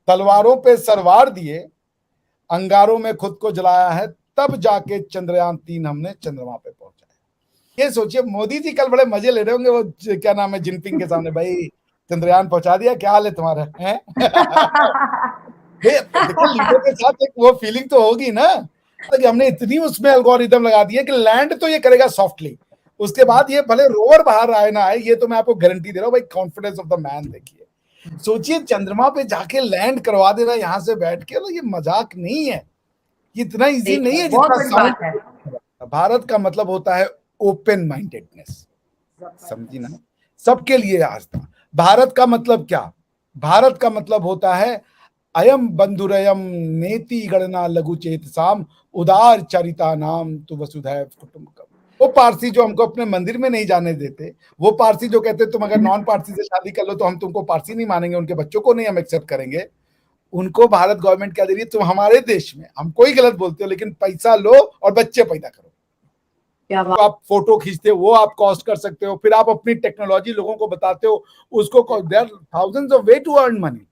तलवारों पे सरवार दिए, अंगारों में खुद को जलाया है, तब जाके चंद्रयान 3 हमने चंद्रमा पे पहुंचा है। ये सोचिए, मोदी जी कल बड़े मजे ले रहे होंगे, वो क्या नाम है, जिनपिंग के सामने, भाई चंद्रयान पहुंचा दिया, क्या हाल है तुम्हारा है? देखो, लीडर के साथ एक वो फीलिंग तो होगी ना कि हमने इतनी उसमें एल्गोरिदम लगा दिया कि लैंड तो ये करेगा सॉफ्टली, उसके बाद ये भले रोवर बाहर आए ना आए, ये तो मैं आपको गारंटी दे रहा हूँ भाई, कॉन्फिडेंस ऑफ द मैन देखिए। सोचिए चंद्रमा पे जाके लैंड करवा देना यहां से बैठ के, ये मजाक नहीं है, ये इतना इजी नहीं है बहुत जितना बड़ी साउंड। बात है। भारत का मतलब होता है ओपन माइंडेडनेस, समझी ना, सबके लिए आस्था। भारत का मतलब क्या? भारत का मतलब होता है अयम बंधुरयम नेति गणना लघु चेतसाम उदार चरिता नाम तो वसुधैव कुटुंबकम। वो पारसी जो हमको अपने मंदिर में नहीं जाने देते, वो पारसी जो कहते तुम अगर नॉन पारसी से शादी कर लो तो हम तुमको पारसी नहीं मानेंगे, उनके बच्चों को नहीं हम एक्सेप्ट करेंगे, उनको भारत गवर्नमेंट क्या दे रही है, तुम हमारे देश में, हम कोई गलत बोलते हो लेकिन पैसा लो और बच्चे पैदा करो। क्या बात। तो आप फोटो खींचते हो, वो आप कॉस्ट कर सकते हो, फिर आप अपनी टेक्नोलॉजी लोगों को बताते हो, उसको there thousands of way to earn money.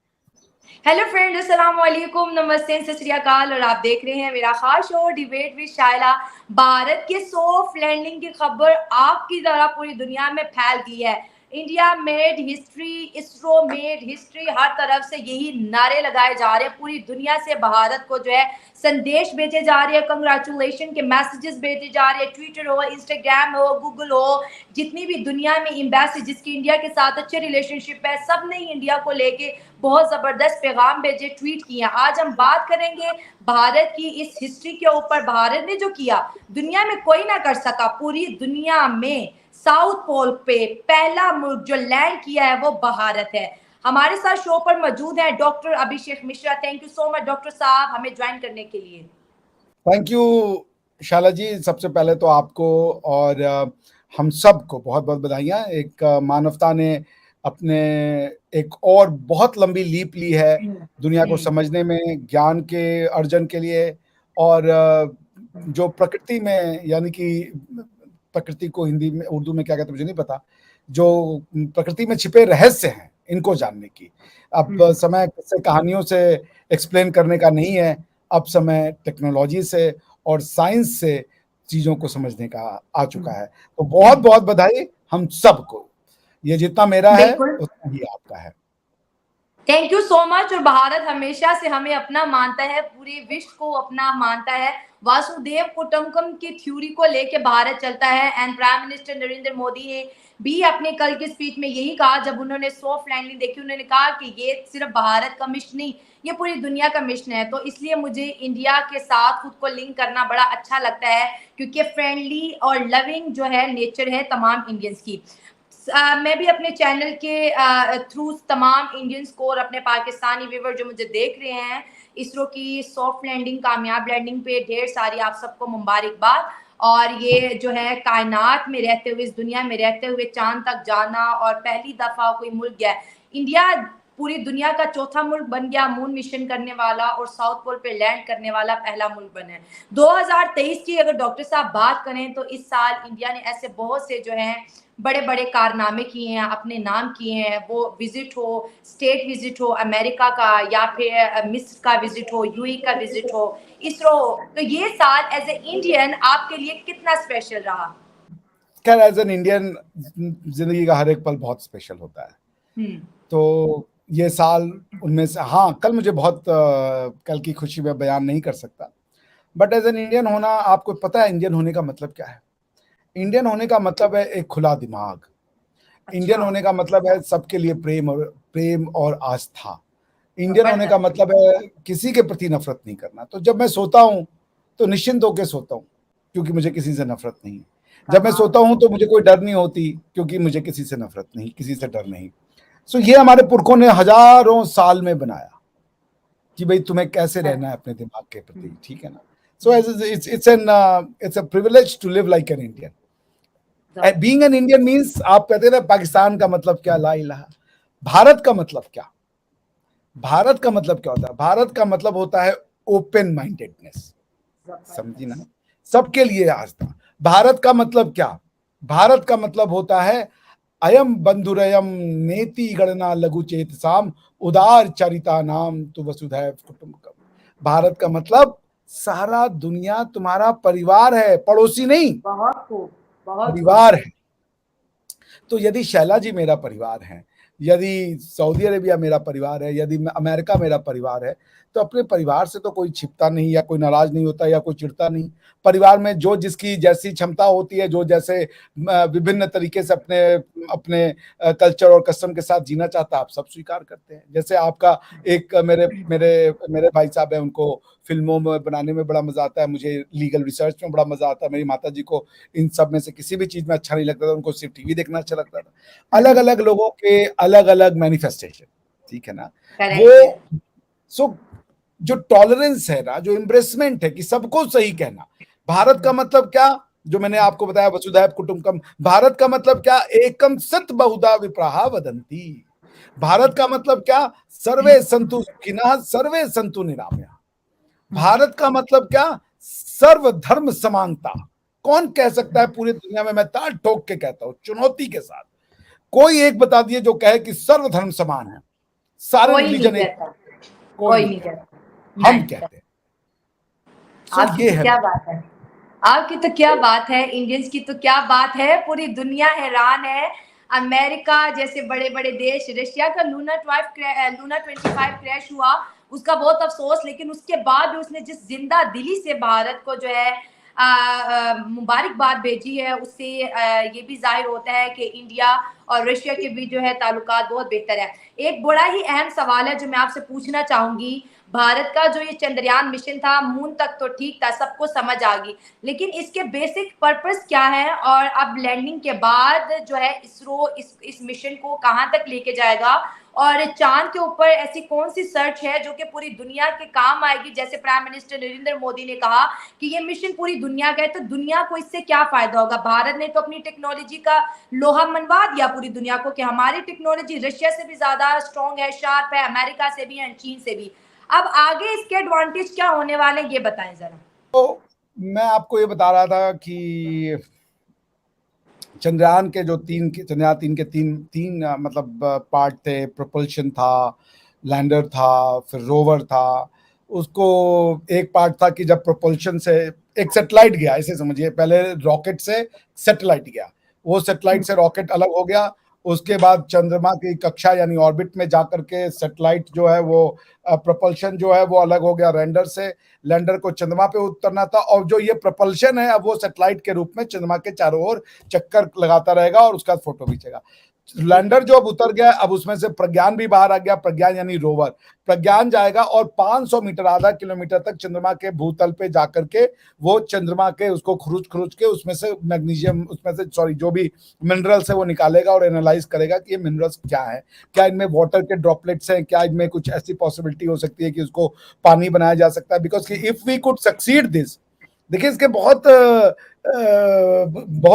Hello friends, अस्सलाम वालेकुम, नमस्ते, सत श्री अकाल, और आप देख रहे हैं मेरा खास show debate with Shylla. Bharat के सॉफ्ट लैंडिंग की खबर आग की तरह पूरी दुनिया में फैल गई है। India made history, ISRO made history, हर तरफ से यही नारे लगाए जा रहे हैं। पूरी दुनिया से भारत को जो है संदेश भेजे जा रहे हैं, कंग्रेचुलेशन के मैसेजेस भेजे जा रहे हैं। ट्विटर हो, इंस्टाग्राम हो, गूगल हो, जितनी भी दुनिया में एम्बेसी जिसकी इंडिया के साथ अच्छे रिलेशनशिप है, सब ने इंडिया को लेके बहुत जबरदस्त पैगाम भेजे, ट्वीट किए। आज हम बात करेंगे भारत की इस हिस्ट्री के ऊपर। भारत ने जो किया दुनिया में कोई ना कर सका। पूरी दुनिया में साउथ पोल पे पहला मुल्क जो लैंड किया है वो भारत है। हमारे साथ शो पर मौजूद है doctor Abhishek Mishra. Thank you so much doctor साहब हमें ज्वाइन करने के लिए। थैंक यू शाला जी, सबसे पहले तो आपको और हम सबको बहुत बहुत बधाइयाँ। एक मानवता ने अपने एक और बहुत लंबी लीप ली है दुनिया को समझने में, ज्ञान के अर्जन के लिए, और जो प्रकृति में, यानी कि प्रकृति को हिंदी में उर्दू में क्या कहते हैं मुझे नहीं पता, जो प्रकृति में छिपे रहस्य हैं इनको जानने की। अब समय से कहानियों से एक्सप्लेन करने का नहीं है, अब समय टेक्नोलॉजी से और साइंस से चीजों को समझने का आ चुका है। तो बहुत बहुत बधाई हम सबको, ये जितना मेरा है बिल्कुल, उतना ही आपका है। Thank you so much. और भारत हमेशा से हमें अपना मानता है, पूरे विश्व को अपना मानता है। वासुदेव कुटुंबकम की थ्योरी को लेके भारत चलता है। And prime minister Narendra Modi ने भी अपने कल की स्पीच में यही कहा, जब उन्होंने सॉफ्ट लैंडिंग देखी, उन्होंने कहा कि ये सिर्फ भारत का मिशन नहीं, ये पूरी दुनिया का मिशन है। तो इसलिए मुझे इंडिया के साथ खुद को लिंक करना बड़ा अच्छा लगता है, क्योंकि फ्रेंडली और लविंग जो है नेचर है तमाम इंडियंस की। मैं भी अपने चैनल के थ्रू तमाम इंडियंस को और अपने पाकिस्तानी व्यूवर जो मुझे देख रहे हैं, इसरो की सॉफ्ट लैंडिंग, कामयाब लैंडिंग पे ढेर सारी आप सबको मुबारकबाद। और ये जो है कायनात में रहते हुए, इस दुनिया में रहते हुए चांद तक जाना, और पहली दफा कोई मुल्क गया, इंडिया पूरी दुनिया का चौथा मुल्क बन गया मून मिशन करने वाला, और साउथ पोल पे लैंड करने वाला पहला मुल्क बना है। 2023 की अगर डॉक्टर साहब बात करें तो इस साल इंडिया ने ऐसे बहुत से जो हैं बड़े बड़े कारनामे किए हैं, अपने नाम किए हैं। वो विजिट हो, स्टेट विजिट हो अमेरिका का, या फिर मिस्र का विजिट हो, यूएई का विजिट हो, इसरो हो। तो ये साल एज ए इंडियन आपके लिए कितना स्पेशल रहा? खैर, एज एन इंडियन जिंदगी का हर एक पल बहुत स्पेशल होता है। तो ये साल उनमें से, हाँ, कल मुझे बहुत कल की खुशी में बयान नहीं कर सकता, बट एज एन इंडियन होना, आपको पता है इंडियन होने का मतलब क्या है? इंडियन होने का मतलब है एक खुला दिमाग। इंडियन अच्छा, होने का मतलब है सबके लिए प्रेम और आस्था। इंडियन होने का जबरदस्त। मतलब है किसी के प्रति नफरत नहीं करना। तो जब मैं सोता हूं तो निश्चिंत होकर सोता हूं, क्योंकि मुझे किसी से नफरत नहीं है। जब मैं सोता हूं तो मुझे कोई डर नहीं होती, क्योंकि मुझे किसी से नफरत नहीं, किसी से डर नहीं। सो ये हमारे पुरखों ने हजारों साल में बनाया कि भाई तुम्हें कैसे रहना है अपने दिमाग के प्रति, ठीक है ना। So it's a privilege to live like an Indian. Being an Indian means, आप कहते थे पाकिस्तान का मतलब क्या, ला इलाहा। भारत का मतलब क्या? भारत का मतलब क्या होता है? भारत का मतलब होता है ओपन माइंडेडनेस, समझी ना, सबके लिए आस्था। भारत का मतलब क्या? भारत का मतलब होता है अयम बंधुरयम नेति गणना लघु चेतसाम उदार चरिता नाम तु वसुधैव कुटुंबकम। भारत का मतलब सारा दुनिया तुम्हारा परिवार है, पड़ोसी नहीं, बहुत खूब, बहुत खूब। परिवार है। तो यदि शैला जी मेरा परिवार है, यदि सऊदी अरेबिया मेरा परिवार है, यदि अमेरिका मेरा परिवार है, तो अपने परिवार से तो कोई छिपता नहीं या कोई नाराज नहीं होता या कोई चिढ़ता नहीं। परिवार में जो जिसकी जैसी क्षमता होती है, जो जैसे विभिन्न तरीके से अपने अपने कल्चर और कस्टम के साथ जीना चाहता है, आप सब स्वीकार करते हैं। जैसे आपका एक मेरे मेरे मेरे भाई साहब हैं, उनको फिल्मों में बनाने में बड़ा मजा आता है, मुझे लीगल रिसर्च में बड़ा मजा आता है, मेरी माता जी को इन सब में से किसी भी चीज में अच्छा नहीं लगता था, उनको सिर्फ टीवी देखना अच्छा लगता था। अलग अलग लोगों के अलग अलग मैनिफेस्टेशन, ठीक है ना। वो सो जो टॉलरेंस है ना, जो एम्ब्रेसमेंट है कि सबको सही कहना। भारत का मतलब क्या, जो मैंने आपको बताया, वसुधैव कुटुंबकम। भारत का मतलब क्या, एकम सत बहुधा विप्राहा वदंती। भारत का मतलब क्या, सर्वे संतु सुखिनः सर्वे संतु निरामया। भारत का मतलब क्या, सर्वधर्म समानता। कौन कह सकता है पूरी दुनिया में, मैं ताल ठोक के कहता हूं चुनौती के साथ, कोई एक बता दिए जो कहे कि सर्वधर्म समान है, सारे कोई नहीं रिलीजन एक, कहता, कोई कोई नहीं नहीं कहता, कहता। हम नहीं, कहते हैं। सो आपकी ये तो है। क्या बात है, आपकी तो क्या बात है, इंडियंस की तो क्या बात है, पूरी दुनिया हैरान है। अमेरिका जैसे बड़े बड़े देश, रशिया का लूना 25 क्रैश हुआ, उसका बहुत अफसोस, लेकिन उसके बाद भी उसने जिस जिंदा दिली से भारत को जो है मुबारकबाद भेजी है, उससे ये भी जाहिर होता है कि इंडिया और रशिया के बीच जो है ताल्लुकात बहुत बेहतर है। एक बड़ा ही अहम सवाल है जो मैं आपसे पूछना चाहूंगी। भारत का जो ये चंद्रयान मिशन था, मून तक तो ठीक था, सबको समझ आ गई, लेकिन इसके बेसिक पर्पस क्या है, और अब लैंडिंग के बाद जो है इसरो इस मिशन को कहां तक लेके जाएगा, और चांद के ऊपर ऐसी कौन सी सर्च है जो कि पूरी दुनिया के काम आएगी। जैसे प्राइम मिनिस्टर नरेंद्र मोदी ने कहा कि ये मिशन पूरी दुनिया का है, तो दुनिया को इससे क्या फायदा होगा। भारत ने तो अपनी टेक्नोलॉजी का लोहा मनवा दिया पूरी दुनिया को कि हमारी टेक्नोलॉजी रशिया से भी ज्यादा स्ट्रॉन्ग है, शार्प है, अमेरिका से भी है, चीन से भी। अब आगे इसके एडवांटेज क्या होने वाले, ये बताएं जरा। तो मैं आपको ये बता रहा था कि चंद्रयान के जो चंद्रयान तीन के तीन मतलब पार्ट थे। प्रोपल्शन था, लैंडर था, फिर रोवर था। उसको एक पार्ट था कि जब प्रोपल्शन से एक सैटेलाइट गया, ऐसे समझिए, पहले रॉकेट से सैटेलाइट गया, वो सैटेलाइट से रॉकेट अलग हो गया, उसके बाद चंद्रमा की कक्षा यानी ऑर्बिट में जाकर के सैटेलाइट जो है वो प्रोपल्शन जो है वो अलग हो गया लैंडर से। लैंडर को चंद्रमा पे उतरना था, और जो ये प्रोपल्शन है अब वो सैटेलाइट के रूप में चंद्रमा के चारों ओर चक्कर लगाता रहेगा और उसका फोटो खींचेगा। लैंडर जो अब उतर गया, अब उसमें से प्रज्ञान भी बाहर आ गया। प्रज्ञान यानी रोवर, प्रज्ञान जाएगा और 500 मीटर, आधा किलोमीटर तक चंद्रमा के भूतल पे जाकर के वो चंद्रमा के उसको खुरुच खुरुच के उसमें से मैग्नीशियम, उसमें से सॉरी जो भी मिनरल्स है वो निकालेगा और एनालाइज करेगा कि ये मिनरल्स क्या है, क्या इनमें वाटर के ड्रॉपलेट्स हैं, क्या इनमें कुछ ऐसी पॉसिबिलिटी हो सकती है कि उसको पानी बनाया जा सकता है। Because if we could succeed this, देखिए इसके बहुत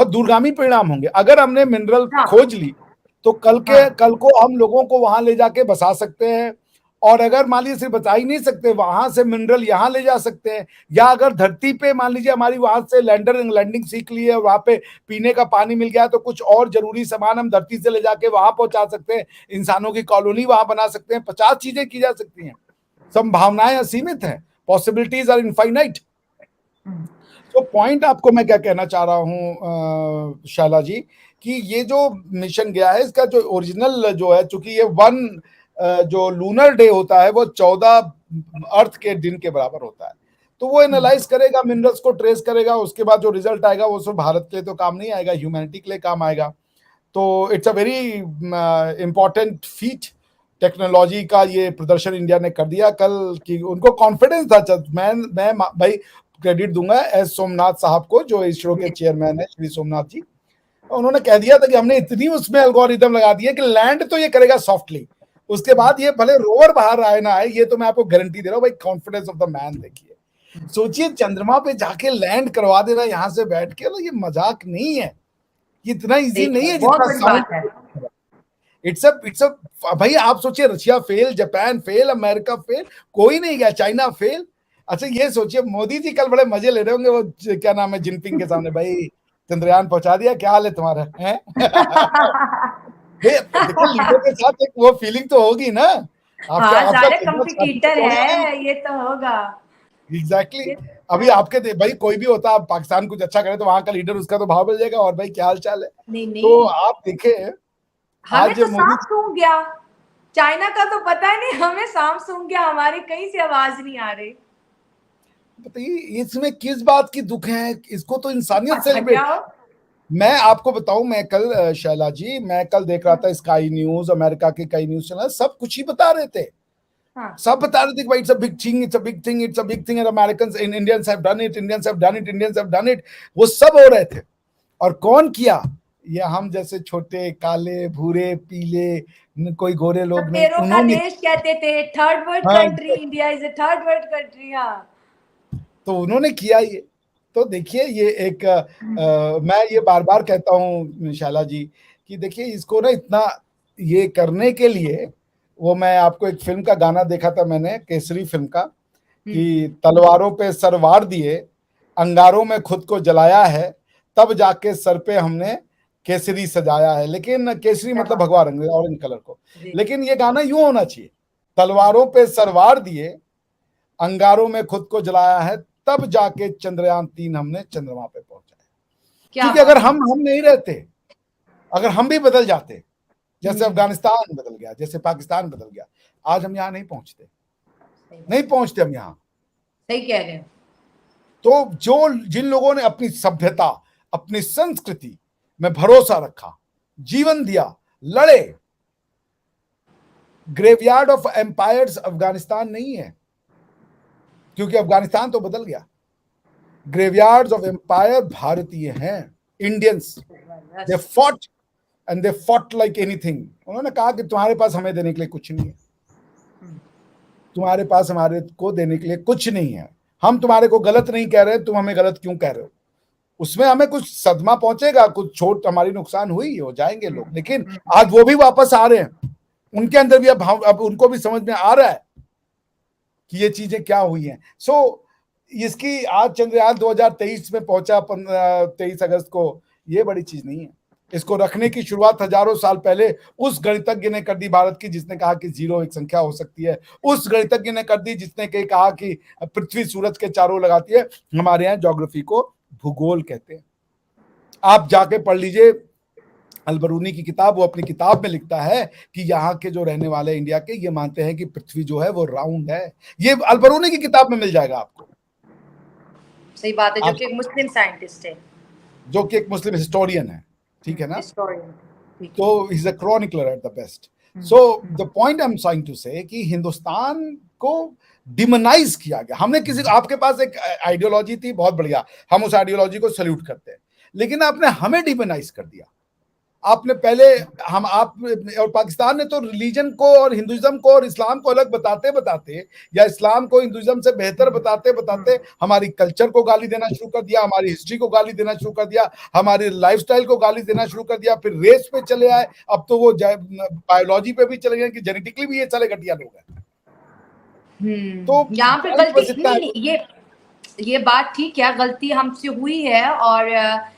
दूरगामी परिणाम होंगे। अगर हमने मिनरल हाँ, खोज ली तो कल को हम लोगों को वहां ले जाके बसा सकते हैं, और अगर मान लीजिए सिर्फ बचा ही नहीं सकते, वहां से मिनरल यहां ले जा सकते हैं, या अगर धरती पे मान लीजिए हमारी वहां से लैंडिंग सीख ली है, वहां पे पीने का पानी मिल गया, तो कुछ और जरूरी सामान हम धरती से ले जाके वहां पहुंचा सकते हैं, इंसानों की कॉलोनी वहां बना सकते हैं, 50 चीजें की जा सकती हैं। संभावनाएं असीमित हैं, पॉसिबिलिटीज आर इनफाइनाइट। तो पॉइंट आपको मैं क्या कहना चाह रहा हूं शाला जी, कि ये जो मिशन गया है इसका जो ओरिजिनल जो है, चूंकि ये जो लूनर डे होता है वो 14 अर्थ के दिन के बराबर होता है, तो वो एनालाइज करेगा, मिनरल्स को ट्रेस करेगा, उसके बाद जो रिजल्ट आएगा वो सिर्फ भारत के लिए तो काम नहीं आएगा, ह्यूमैनिटी के लिए काम आएगा। तो it's a very important feet. Technology का ये प्रदर्शन इंडिया ने कर दिया कल, कि उनको कॉन्फिडेंस था। मैं भाई क्रेडिट दूंगा एस सोमनाथ साहब को, जो इसरो के चेयरमैन है, श्री सोमनाथ जी। उन्होंने कह दिया था कि हमने इतनी उसमें एल्गोरिदम लगा दी है कि लैंड तो ये करेगा सॉफ्टली, उसके बाद ये भले रोवर बाहर आए ना आए, ये तो मैं आपको गारंटी दे रहा हूँ भाई। कॉन्फिडेंस ऑफ द मैन देखिए, सोचिए चंद्रमा पे जाके लैंड करवा देना यहां से बैठ के, ये मजाक नहीं है, ये इतना इजी नहीं है बहुत जितना बड़ी साउंड। बात है। इट्स अ भाई, आप सोचिए, Russia fail, Japan fail, America fail, कोई नहीं गया, चाइना फेल। अच्छा ये सोचिए, मोदी जी कल बड़े मजे ले रहे होंगे वो क्या नाम है जिनपिंग के सामने, भाई चंद्रयान पहुंचा दिया, क्या हाल है तुम्हारा है? देखो लीडर के साथ एक वो फीलिंग तो होगी ना, आपका हाँ, आपका सारे चंद्रमा छाती पे कंपटीटर थोड़ी है। है, ये तो होगा। एग्जैक्टली ये अभी आपके भाई कोई भी होता, पाकिस्तान कुछ अच्छा करे तो वहां का लीडर, उसका तो भाव मिल जाएगा, और भाई क्या हाल चाल है। नहीं तो नहीं, आप देखें हमें आज तो मोदी, सांप सूंघ गया, चाइना का तो पता ही नहीं, हमें सांप सूंघ गया, हमारी कहीं से आवाज नहीं आ रही। बताइए इसमें किस बात की दुख है, इसको तो इंसानियत पता क्या सेलिब्रेट। हो। मैं आपको बताऊं, मैं कल शैला जी, मैं कल देख रहा था स्काई न्यूज, अमेरिका के कई न्यूज चैनल सब कुछ ही बता रहे थे। हाँ, सब बता रहे थे कि भाई it's a big thing, it's a big thing, it's a big thing, and Americans in Indians have done it, Indians have done it, Indians have done it. वो सब हो रहे थे, और कौन किया? ये हम जैसे छोटे काले भूरे पीले कोई गोरे लोग नहीं, सपेरों का उन्होंने। देश कहते थे, थर्ड वर्ल्ड हाँ, country, India is a third world country. हाँ, तो उन्होंने किया ये। तो देखिए ये एक मैं ये बार बार कहता हूँ शाला जी कि देखिए इसको ना इतना ये करने के लिए, वो मैं आपको एक फिल्म का गाना देखा था मैंने, केसरी फिल्म का, कि तलवारों पे सर वार दिए, अंगारों में खुद को जलाया है, तब जाके सर पे हमने केसरी सजाया है। लेकिन केसरी मतलब भगवा रंग, ऑरेंज कलर को। लेकिन ये गाना यूं होना चाहिए, तलवारों पे सर वार दिए, अंगारों में खुद को जलाया है, तब जाके चंद्रयान 3 हमने चंद्रमा पे पहुंचाया। क्या क्योंकि अगर बात हम नहीं रहते, अगर हम भी बदल जाते, जैसे है। अफगानिस्तान बदल गया, जैसे पाकिस्तान बदल गया, आज हम यहाँ नहीं पहुंचते, सही नहीं बात, पहुंचते हम यहाँ। सही कह रहे हैं। तो जो जिन लोगों ने अपनी सभ्यता, अपनी संस्कृति में भरोसा रखा, जीवन दिया, लड़े, ग्रेवयार्ड ऑफ एम्पायर्स अफगानिस्तान नहीं है, क्योंकि अफगानिस्तान तो बदल गया। ग्रेवयार्ड्स ऑफ एम्पायर भारतीय हैं, इंडियंस। दे बस, fought and they fought like anything. उन्होंने कहा कि तुम्हारे पास हमें देने के लिए कुछ नहीं है, तुम्हारे पास हमारे को देने के लिए कुछ नहीं है, हम तुम्हारे को गलत नहीं कह रहे, तुम हमें गलत क्यों कह रहे हो। उसमें हमें कुछ सदमा पहुंचेगा, कुछ चोट हमारी नुकसान हुई, हो जाएंगे लोग, लेकिन आज वो भी वापस आ रहे हैं, उनके अंदर भी अब उनको भी समझ में आ रहा है कि ये चीजें क्या हुई हैं। सो इसकी आज चंद्रयान 2023 में पहुंचा 23 अगस्त को, ये बड़ी चीज नहीं है। इसको रखने की शुरुआत हजारों साल पहले उस गणितज्ञ ने कर दी भारत की, जिसने कहा कि 0 एक संख्या हो सकती है। उस गणितज्ञ ने कर दी जिसने कहा कि पृथ्वी सूरज के चारों लगाती है। हमारे यहाँ ज्योग्राफी को भूगोल कहते हैं। आप जाके पढ़ लीजिए अलबरूनी की किताब, वो अपनी किताब में लिखता है कि यहाँ के जो रहने वाले इंडिया के, ये मानते हैं कि पृथ्वी जो है वो राउंड है। ये अलबरूनी की किताब में मिल जाएगा आपको। सही बात है, जो आप, कि एक मुस्लिम साइंटिस्ट है, जो कि एक मुस्लिम हिस्टोरियन है, ठीक है ना। हिस्टोरियन। ठीक है। तो is a chronicler at the best. So the point I am trying to say कि हिंदुस्तान को डिमोनाइज किया गया। हमने किसी, आपके पास एक आइडियोलॉजी थी बहुत बढ़िया, हम उस आइडियोलॉजी को सल्यूट करते हैं, लेकिन आपने हमें डिमोनाइज कर दिया। आपने पहले, हम आप और पाकिस्तान ने तो रिलीजन को और हिंदुइज्म को और इस्लाम को अलग बताते बताते, या इस्लाम को हिंदुइज्म से बेहतर बताते बताते हमारी कल्चर को गाली देना शुरू कर दिया, हमारी हिस्ट्री को गाली देना शुरू कर दिया, हमारी लाइफस्टाइल को गाली देना शुरू कर दिया, फिर रेस पे चले आए, अब तो वो बायोलॉजी पे भी चले गए कि जेनेटिकली भी ये साले घटिया लोग हैं। तो यहाँ पे पॉइंट गलती बस इतना नहीं, है। नहीं, ये बात ठीक है, गलती हमसे हुई है। और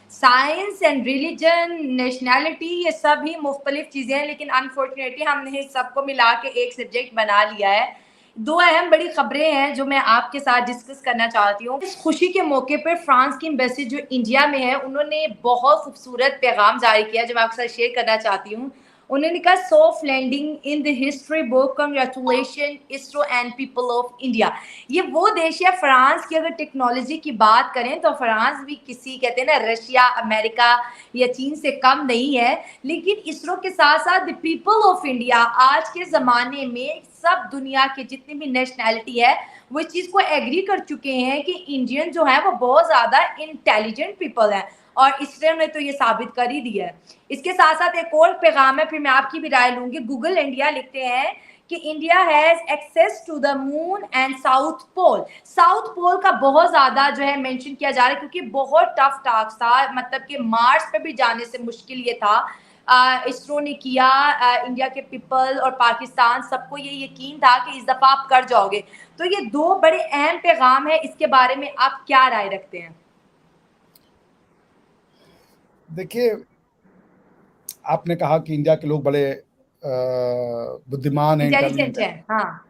साइंस एंड रिलीजन, नेशनैलिटी, ये सब ही मुख्तलिफ चीज़ें हैं, लेकिन अनफॉर्चुनेटली हमने इस सबको मिला के एक सब्जेक्ट बना लिया है। दो अहम बड़ी खबरें हैं जो मैं आपके साथ डिस्कस करना चाहती हूँ। इस खुशी के मौके पर फ्रांस की एम्बेसी जो इंडिया में है, उन्होंने बहुत खूबसूरत पैगाम जारी किया जो मैं आपके साथ शेयर करना चाहती हूँ। उन्होंने कहा, soft landing in the history book, congratulation ISRO and people of India. ये वो देश है फ्रांस की, अगर टेक्नोलॉजी की बात करें तो फ्रांस भी किसी, कहते हैं ना, रशिया, अमेरिका या चीन से कम नहीं है। लेकिन इसरो के साथ साथ द पीपल ऑफ इंडिया आज के ज़माने में सब दुनिया के जितनी भी नेशनैलिटी है वो इस चीज़ को एग्री कर चुके हैं कि इंडियन जो है वो बहुत ज़्यादा इंटेलिजेंट पीपल है, और इसरो ने तो ये साबित कर ही दिया है। इसके साथ साथ एक और पैगाम है, फिर मैं आपकी भी राय लूंगी। गूगल इंडिया लिखते हैं कि India has access to the moon and south pole. South pole का बहुत ज्यादा जो है मेंशन किया जा रहा है, क्योंकि बहुत टफ टास्क था, मतलब कि मार्स पे भी जाने से मुश्किल ये था। इसरो ने किया, इंडिया के पीपल और पाकिस्तान सबको ये यकीन था कि इस दफा आप कर जाओगे। तो ये दो बड़े अहम पैगाम है, इसके बारे में आप क्या राय रखते हैं? देखिए, आपने कहा कि इंडिया के लोग बड़े बुद्धिमान हैं, इंटेलिजेंट इंटेलिजेंट है, हैं। हाँ।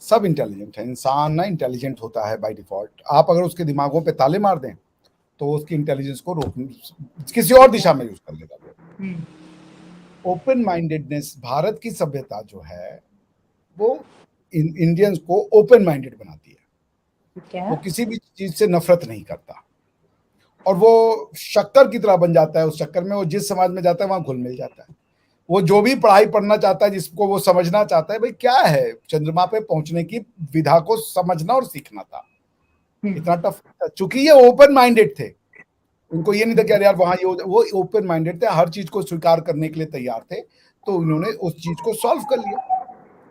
सब इंटेलिजेंट है, इंसान ना इंटेलिजेंट होता है बाय डिफॉल्ट। आप अगर उसके दिमागों पे ताले मार दें तो वो उसकी इंटेलिजेंस को रोक किसी और दिशा में यूज कर लेगा वो। हम्म, ओपन माइंडेडनेस, भारत की सभ्यता जो है वो इंडियंस को ओपन माइंडेड बनाती है। ठीक है। वो किसी भी चीज से नफरत नहीं करता और वो शक्कर की तरह बन जाता है। उस चक्कर में वो जिस समाज में जाता है वहां घुल मिल जाता है। वो जो भी पढ़ाई पढ़ना चाहता है, जिसको वो समझना चाहता है, भाई क्या है चंद्रमा पे पहुंचने की विधा को समझना और सीखना था। इतना टफ था चूंकि ये ओपन माइंडेड थे। उनको ये नहीं था कि अरे यार वहां ये वो ओपन माइंडेड थे, हर चीज को स्वीकार करने के लिए तैयार थे। तो उन्होंने उस चीज को सॉल्व कर लिया।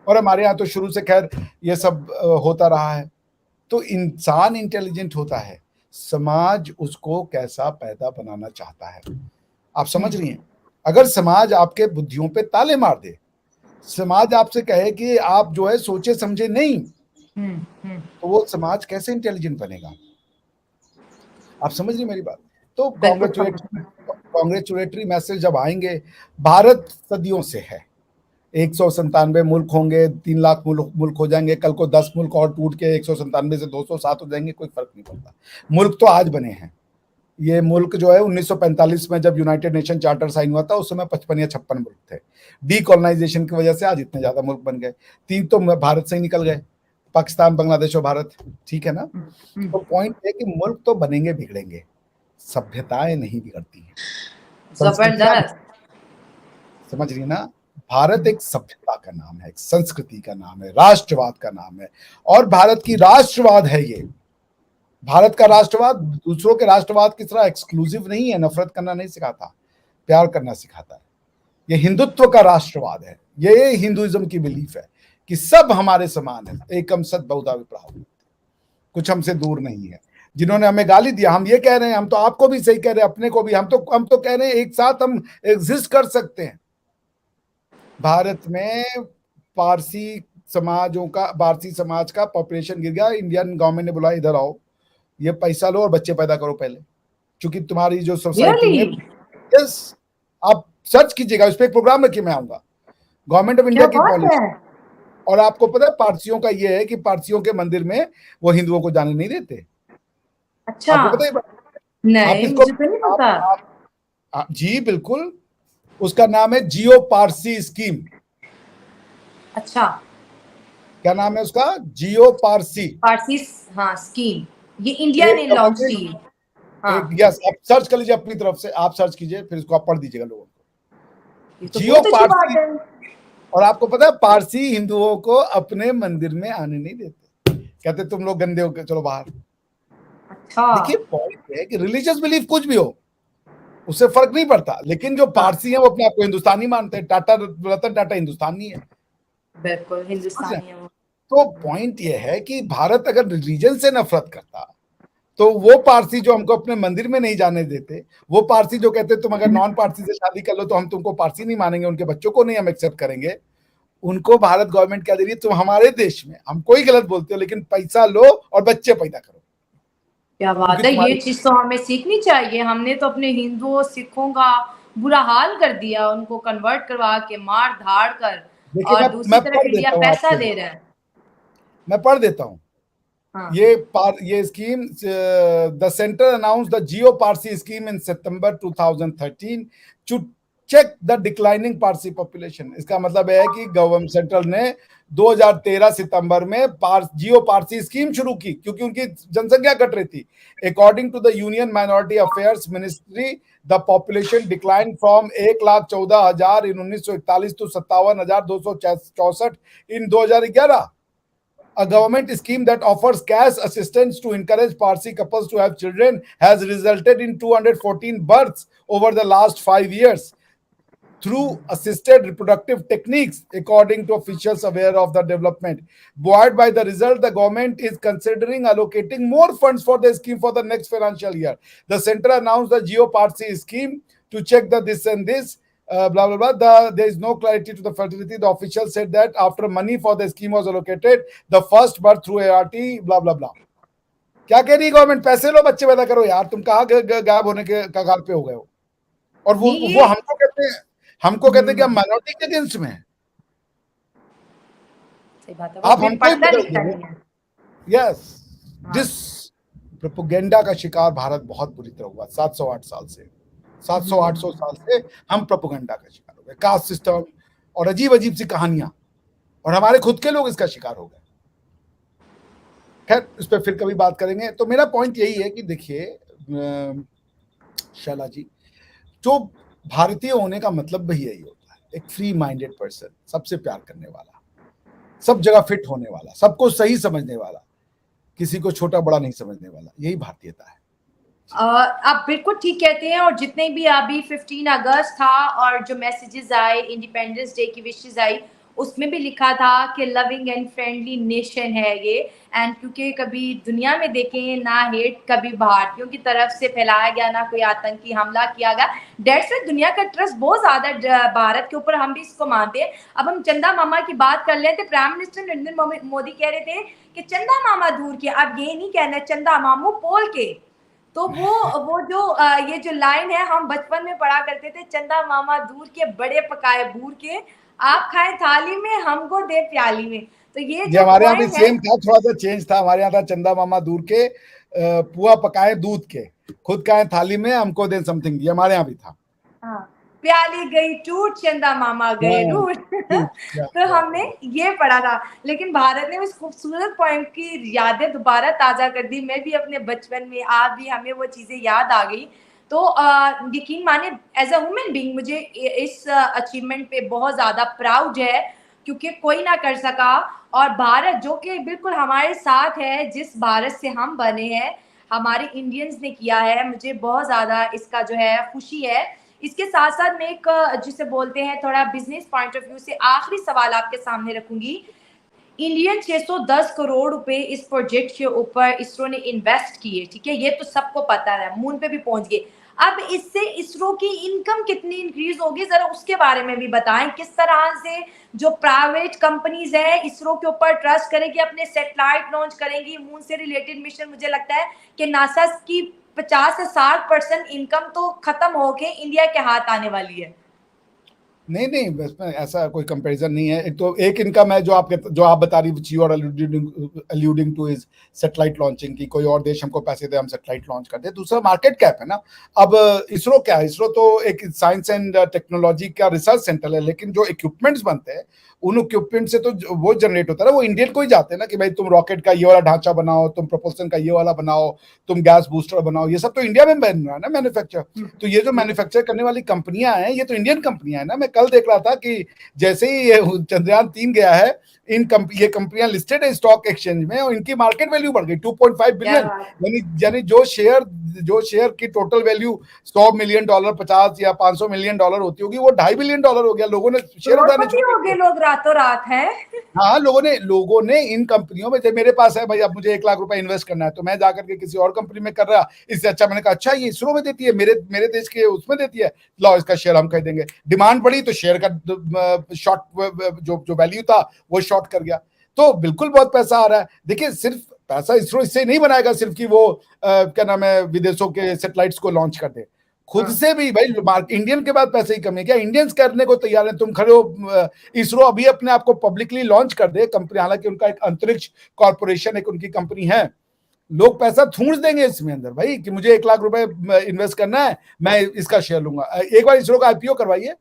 और हमारे यहाँ तो शुरू से खैर ये सब होता रहा है। तो इंसान इंटेलिजेंट होता है, समाज उसको कैसा पैदा बनाना चाहता है। आप समझ रही हैं? अगर समाज आपके बुद्धियों पे ताले मार दे, समाज आपसे कहे कि आप जो है सोचे समझे नहीं, तो वो समाज कैसे इंटेलिजेंट बनेगा? आप समझ रही मेरी बात? तो बिल्कुल समझ। कॉन्ग्रेचुलेटरी मैसेज जब आएंगे, भारत सदियों से है, 197 मुल्क होंगे, 3 लाख मुल्क हो जाएंगे, कल को 10 मुल्क और टूट के 197 से 207 हो जाएंगे, कोई फर्क नहीं पड़ता। मुल्क तो आज बने हैं। ये मुल्क जो है 1945 में जब यूनाइटेड नेशन चार्टर साइन हुआ था, उस समय 55 या 56 मुल्क थे। डीकोलोनाइजेशन की वजह से आज इतने ज्यादा मुल्क बन गए। 3 तो भारत से ही निकल गए, पाकिस्तान, बांग्लादेश और भारत। ठीक है ना? तो पॉइंट है कि मुल्क तो बनेंगे बिगड़ेंगे, सभ्यताएं नहीं बिगड़ती हैं, संस्कृतियां। जबरदस्त। समझ रही ना? भारत एक सभ्यता का नाम है, एक संस्कृति का नाम है, राष्ट्रवाद का नाम है। और भारत की राष्ट्रवाद है ये। भारत का राष्ट्रवाद दूसरों के राष्ट्रवाद की तरह एक्सक्लूसिव नहीं है, नफरत करना नहीं सिखाता, प्यार करना सिखाता है। ये हिंदुत्व का राष्ट्रवाद है। ये हिंदुइज्म की बिलीफ है कि सब हमारे समान है, एकम सत बहुधा विप्रहा, कुछ हमसे दूर नहीं है। जिन्होंने हमें गाली दिया, हम ये कह रहे हैं, हम तो आपको भी सही कह रहे हैं, अपने को भी। हम तो कह रहे हैं एक साथ हम एग्जिस्ट कर सकते हैं। भारत में पारसी पारसी समाज का पॉपुलेशन गिर गया। इंडियन गवर्नमेंट ने बोला इधर आओ, ये पैसा लो और बच्चे पैदा करो पहले, क्योंकि तुम्हारी जो सोसाइटी में। रियली? यस, आप सर्च कीजिएगा, उस पर एक प्रोग्राम रखिए मैं आऊंगा। गवर्नमेंट ऑफ क्या इंडिया की बात पॉलिसी। है। और आपको पता है पारसियों का ये है कि पारसियों के मंदिर में वो हिंदुओं को जाने नहीं देते। अच्छा। आपको पता है? आप नहीं, इसको मुझे तो नहीं पता। जी बिल्कुल, उसका नाम है जियो पारसी स्कीम। अच्छा। क्या नाम है उसका? जियो पारसी। पारसी, हाँ, स्कीम। ये इंडिया ने लॉन्च की। हाँ। यस, आप सर्च कर लीजिए अपनी तरफ से, आप सर्च कीजिए, फिर इसको आप पढ़ दीजिएगा लोगों को। ये तो जियो बहुत अच्छी बात पारसी। है। और आपको पता है पारसी हिंदुओं को अपने मंदिर में आने नहीं देते, कहते तुम लोग गंदे हो, चलो बाहर। अच्छा। देखिए पॉइंट है कि रिलीजियस बिलीफ कुछ भी हो, उससे फर्क नहीं पड़ता, लेकिन जो हाँ, पारसी है वो अपने आप को हिंदुस्तानी मानते हैं। टाटा, रतन टाटा हिंदुस्तानी है। बिल्कुल हिंदुस्तानी है वो। तो पॉइंट ये है कि भारत अगर रिलीजन से नफरत करता, तो वो पारसी जो हमको अपने मंदिर में नहीं जाने देते, वो पारसी जो कहते तुम अगर नॉन पारसी से शादी कर लो तो हम तुमको पारसी नहीं मानेंगे, उनके बच्चों को नहीं हम एक्सेप्ट करेंगे, उनको भारत गवर्नमेंट क्या दे रही है? तुम हमारे देश में हम कोई गलत बोलते हो, लेकिन पैसा लो और बच्चे पैदा करो। क्या बात है, ये चीज तो हमें सीखनी चाहिए। हमने तो अपने हिंदुओं सिखों का बुरा हाल कर दिया, उनको कन्वर्ट करवा के मार धाड़ कर, देखिए और दूसरी मैं तरफ पढ़ इंडिया देता हूँ पैसा आपको, दे रहा है। मैं पढ़ देता हूँ। हाँ। ये scheme, the centre announce the Jiyo Parsi scheme in सितंबर 2013 to check the declining Parsi population. इसका मतलब है कि गवर्नमेंट सेंट्रल ने 2013 सितंबर में जियो पारसी स्कीम शुरू की, क्योंकि उनकी जनसंख्या घट रही थी। According to the union minority affairs ministry, the population decline from 1,14,000 in 1941 to 57,264 in 2011। A government scheme that offers cash assistance to encourage Parsi couples to have children has resulted in 214 births over the last 5 years through assisted reproductive techniques, according to officials aware of the development. Buoyed by the result, the government is considering allocating more funds for the scheme for the next financial year. The center announced the Geo Parsi scheme to check the this and this. Blah blah blah. There is no clarity to the fertility. The official said that after money for the scheme was allocated, the first birth through ART. Blah blah blah. क्या कह रही है government? पैसे लो, बच्चे पैदा करो यार। तुम कहाँ गायब होने के कगार पे हो गए हो? और वो नहीं, वो हमको कहते हैं कि हम माइनॉरिटी के अगेंस्ट में हैं। सही बात है, वो आप फिर हमको ही पढ़ता बदल लिखता दो। नहीं है। यस, हाँ। जिस प्रोपोगेंडा का शिकार भारत बहुत बुरी तरह हुआ 708 साल से, 700-800 साल से हम प्रोपोगेंडा का शिकार हो गए, कास्ट सिस्टम और अजीब अजीब सी कहानियां, और हमारे खुद के लोग इसका शिकार हो गए। खैर, इस पर फिर कभी बात करेंगे। तो मेरा पॉइंट यही है कि देखिए शैला जी, जो भारतीय होने का मतलब भी यही होता है, एक फ्री माइंडेड पर्सन, सबसे प्यार करने वाला, सब जगह फिट होने वाला, सबको सही समझने वाला, किसी को छोटा बड़ा नहीं समझने वाला, यही भारतीयता है। आप बिल्कुल ठीक कहते हैं। और जितने भी अभी 15 अगस्त था और जो मैसेजेस आए, इंडिपेंडेंस डे की विशेस आई, उसमें भी लिखा था कि लविंग एंड फ्रेंडली नेशन है ये। एंड क्योंकि कभी दुनिया में देखें ना हेट कभी भारतीयों की तरफ से फैलाया गया, ना कोई आतंकी हमला किया गया। डेट्स में दुनिया का ट्रस्ट बहुत ज्यादा भारत के ऊपर, हम भी इसको मानते हैं। अब हम चंदा मामा की बात कर लेते, प्राइम मिनिस्टर नरेंद्र मोदी कह रहे थे कि चंदा मामा दूर के, अब ये नहीं कहना चंदा मामू पोल के। तो वो जो ये जो लाइन है, हम बचपन में पढ़ा करते थे, चंदा मामा दूर के बड़े पकाए बूर के, आप खाए थाली में हमको दे प्याली में। तो ये जो हमारे यहाँ भी पॉइंट है, सेम था, थोड़ा सा चेंज था। हमारे यहाँ था चंदा मामा दूर के, पुआ पकाए दूध के, खुद खाए थाली में हमको दे समथिंग, ये हमारे यहाँ भी था। हाँ, प्याली गई टूट चंदा मामा गए रूठ। तो हमने ये पढ़ा था। लेकिन भारत ने उस खूबसूरत पॉइंट की यादें दोबारा ताजा कर दी। मैं भी अपने बचपन में, आज भी हमें वो चीजें याद आ गई। तो यकीन माने, एज अ वुमेन बीइंग मुझे इस अचीवमेंट पे बहुत ज्यादा प्राउड है, क्योंकि कोई ना कर सका। और भारत जो कि बिल्कुल हमारे साथ है, जिस भारत से हम बने हैं, हमारे इंडियंस ने किया है, मुझे बहुत ज्यादा इसका जो है खुशी है। इसके साथ साथ मैं एक जिसे बोलते हैं थोड़ा बिजनेस पॉइंट ऑफ व्यू से आखिरी सवाल आपके सामने रखूंगी। इंडियन 610 करोड़ रुपए इस प्रोजेक्ट के ऊपर इसरो ने इन्वेस्ट किए, ठीक है, ये तो सबको पता है, मून पे भी पहुंच गए। अब इससे इसरो की इनकम कितनी इंक्रीज होगी, जरा उसके बारे में भी बताएं। किस तरह से जो प्राइवेट कंपनीज है इसरो के ऊपर ट्रस्ट करेंगी, अपने सैटेलाइट लॉन्च करेंगी, मून से रिलेटेड मिशन, मुझे लगता है कि नासा की 50 से 60% इनकम तो खत्म होके इंडिया के हाथ आने वाली है। नहीं नहीं, इसमें ऐसा कोई कंपैरिजन नहीं है। तो एक इनकम है जो आप बता रही थी और अल्यूडिंग टू इज सैटेलाइट लॉन्चिंग की, कोई और देश हमको पैसे दे हम सैटेलाइट लॉन्च कर दे। दूसरा मार्केट कैप है ना। अब इसरो क्या है, इसरो तो एक साइंस एंड टेक्नोलॉजी का रिसर्च सेंटर है, लेकिन जो इक्विपमेंट्स बनते हैं उन इक्विपमेंट से तो वो जनरेट होता है ना, वो इंडियन को ही जाते हैं ना, कि भाई तुम रॉकेट का ये वाला ढांचा बनाओ, तुम प्रोपल्सन का ये वाला बनाओ, तुम गैस बूस्टर बनाओ, ये सब तो इंडिया में बन रहा है ना मैन्युफैक्चर। तो ये जो मैन्युफैक्चर करने वाली कंपनियां हैं, ये तो इंडियन कंपनियां हैं ना। मैं कल देख रहा था कि जैसे ही ये चंद्रयान 3 गया है, ये कंपनियां लिस्टेड है स्टॉक एक्सचेंज में, और इनकी मार्केट वैल्यू बढ़ गई 2.5 बिलियन। यानी जो शेयर की टोटल वैल्यू $100 मिलियन, 50 या $500 मिलियन होती होगी, वो $2.5 बिलियन हो गया। लोगों ने शेयर उठाने करोड़पति हो गए लोग रातों रात है। हाँ, लोगों ने इन कंपनियों में, मेरे पास है भाई, अब मुझे 1 लाख रुपए इन्वेस्ट करना है, तो मैं जाकर के किसी और कंपनी में कर रहा, इससे अच्छा मैंने कहा अच्छा ये इसरो में देती है, मेरे देश के उसमें देती है, लाओ इसका शेयर हम खरीदेंगे। डिमांड बढ़ी तो शेयर का शॉर्ट जो वैल्यू था वो शॉर्ट कर गया। तो बिल्कुल बहुत पैसा आ रहा है। देखिए, सिर्फ पैसा इसरो इससे नहीं बनाएगा सिर्फ कि वो क्या नाम है, विदेशों के सैटेलाइट्स को लॉन्च कर दे। खुद से भी भाई, इंडियन के बाद पैसे ही कमी है क्या? इंडियंस करने को तैयार है। तुम खड़े हो, इसरो अभी अपने आप को पब्लिकली लॉन्च कर दे कंपनी, हालांकि उनका एक अंतरिक्ष कॉर्पोरेशन एक उनकी कंपनी है, लोग पैसा थूंस देंगे इसमें अंदर भाई, कि मुझे 1 लाख रुपए इन्वेस्ट करना है, मैं इसका शेयर लूंगा। एक बार इसरो का आईपीओ करवाइए,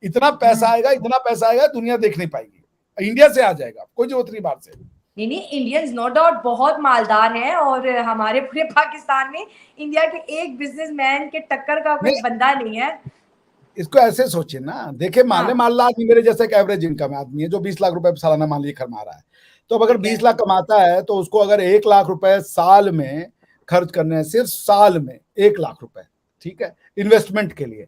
इतना पैसा आएगा दुनिया देख नहीं पाएगी। इंडिया से आ जाएगा, कोई जरूरत नहीं बाहर से। नहीं, इंडियंस नो डाउट बहुत मालदार हैं, और हमारे पूरे पाकिस्तान में इंडिया के एक बिजनेसमैन के टक्कर का कोई बंदा नहीं है। इसको ऐसे सोचिए ना, देखिए मान ला आदमी मेरे जैसे एक एवरेज इनकम आदमी है जो 20 लाख रुपए सालाना मान लीजिए कमा रहा है। तो अब अगर 20 लाख कमाता है, तो उसको अगर 1 लाख रुपए साल में खर्च करने हैं, सिर्फ साल में 1 लाख रुपए, ठीक है, इन्वेस्टमेंट के लिए।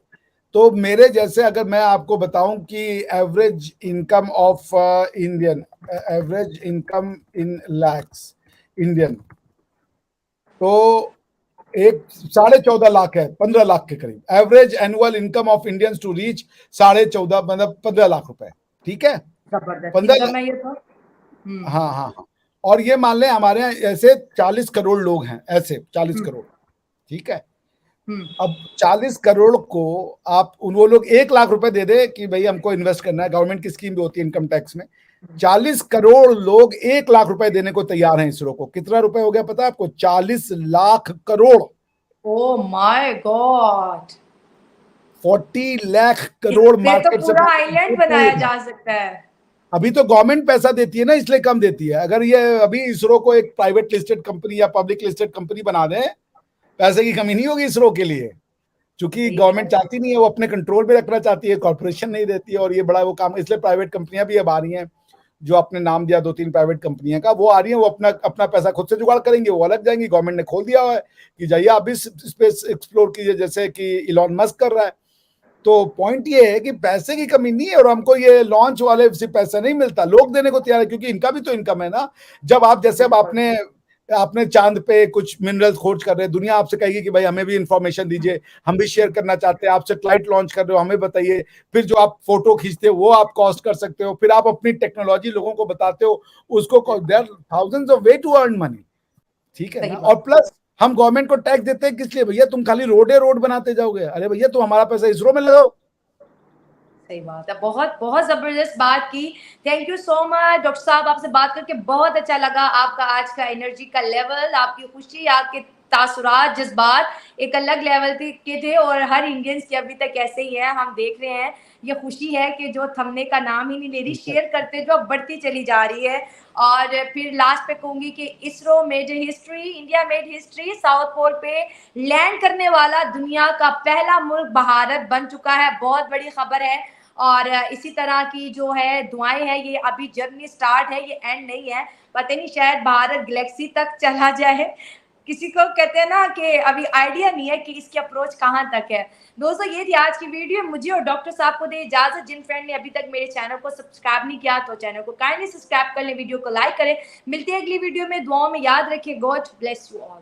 तो मेरे जैसे, अगर मैं आपको बताऊं कि average income of Indian, average income in lakhs Indian, तो एक 14.5 लाख है, 15 लाख के करीब average annual income of Indians to reach 14.5, मतलब 15 लाख रुपए, ठीक है, 15 लाख। मैं ये तो हाँ हाँ हाँ। और ये मान लें हमारे यहाँ ऐसे 40 करोड़ लोग हैं, ऐसे 40 करोड़, ठीक है। अब 40 करोड़ को आप वो लोग 1 लाख रुपए दे दे कि भाई हमको इन्वेस्ट करना है, गवर्नमेंट की स्कीम भी होती है इनकम टैक्स में, 40 करोड़ लोग 1 लाख रुपए देने को तैयार हैं इसरो को। कितना रुपए हो गया पता है आपको? 40 lakh crore. Oh my God, 40 lakh crore इससे तो मार्केट से। पूरा आइलैंड बनाया जा सकता है। अभी तो गवर्नमेंट पैसा देती है ना, इसलिए कम देती है। अगर ये अभी इसरो को एक प्राइवेट लिस्टेड कंपनी या पब्लिक लिस्टेड कंपनी बना दे, पैसे की कमी नहीं होगी इसरो के लिए, क्योंकि गवर्नमेंट चाहती नहीं है, वो अपने कंट्रोल में रखना चाहती है, कॉर्पोरेशन नहीं देती है, और ये बड़ा वो काम, इसलिए प्राइवेट कंपनियां भी अब आ रही हैं, जो आपने नाम दिया 2-3 प्राइवेट कंपनियां का, वो आ रही हैं, वो अपना अपना पैसा खुद से जुगाड़ करेंगे, वो अलग जाएंगी। गवर्नमेंट ने खोल दिया हुआ है कि जाइए आप भी स्पेस एक्सप्लोर कीजिए, जैसे कि इलॉन मस्क कर रहा है। तो पॉइंट ये है कि पैसे की कमी नहीं है, और हमको ये लॉन्च वाले से पैसा नहीं मिलता, लोग देने को तैयार है, क्योंकि इनका भी तो इनकम है ना। जब आप जैसे अब आपने चांद पे कुछ मिनरल्स खोज कर रहे हैं, दुनिया आपसे कहेगी कि भाई हमें भी इंफॉर्मेशन दीजिए, हम भी शेयर करना चाहते हैं, आप सैटेलाइट लॉन्च कर रहे हो, हमें बताइए। फिर जो आप फोटो खींचते हो वो आप कॉस्ट कर सकते हो, फिर आप अपनी टेक्नोलॉजी लोगों को बताते हो, उसको there thousands of way to earn money, ठीक है ना। और प्लस हम गवर्नमेंट को टैक्स देते हैं किस लिए? भैया तुम खाली रोड बनाते जाओगे, अरे भैया तुम हमारा पैसा इसरो में लगाओ। सही बात है, बहुत बहुत जबरदस्त बात की। Thank you so much doctor साहब, आपसे बात करके बहुत अच्छा लगा। आपका आज का एनर्जी का लेवल, आपकी खुशी, आपके तासुरात, जज्बात एक अलग लेवल के थे, और हर इंडियंस के अभी तक ऐसे ही है, हम देख रहे हैं। ये खुशी है कि जो थमने का नाम ही नहीं ले रही, शेयर करते जो अब बढ़ती चली जा रही है। और फिर लास्ट पे कहूंगी कि ISRO made history, India made history, south pole पे लैंड करने वाला दुनिया का पहला मुल्क भारत बन चुका है, बहुत बड़ी खबर है। और इसी तरह की जो है दुआएं हैं, ये अभी जर्नी स्टार्ट है, ये एंड नहीं है। पता नहीं शायद भारत गैलेक्सी तक चला जाए, किसी को कहते हैं ना कि अभी आइडिया नहीं है कि इसकी अप्रोच कहाँ तक है। दोस्तों ये थी आज की वीडियो, मुझे और डॉक्टर साहब को दे इजाजत। जिन फ्रेंड ने अभी तक मेरे चैनल को सब्सक्राइब नहीं किया तो चैनल को काइंडली सब्सक्राइब कर लें, वीडियो को लाइक करें। मिलते हैं अगली वीडियो में, दुआओं में याद रखिए। God bless you all.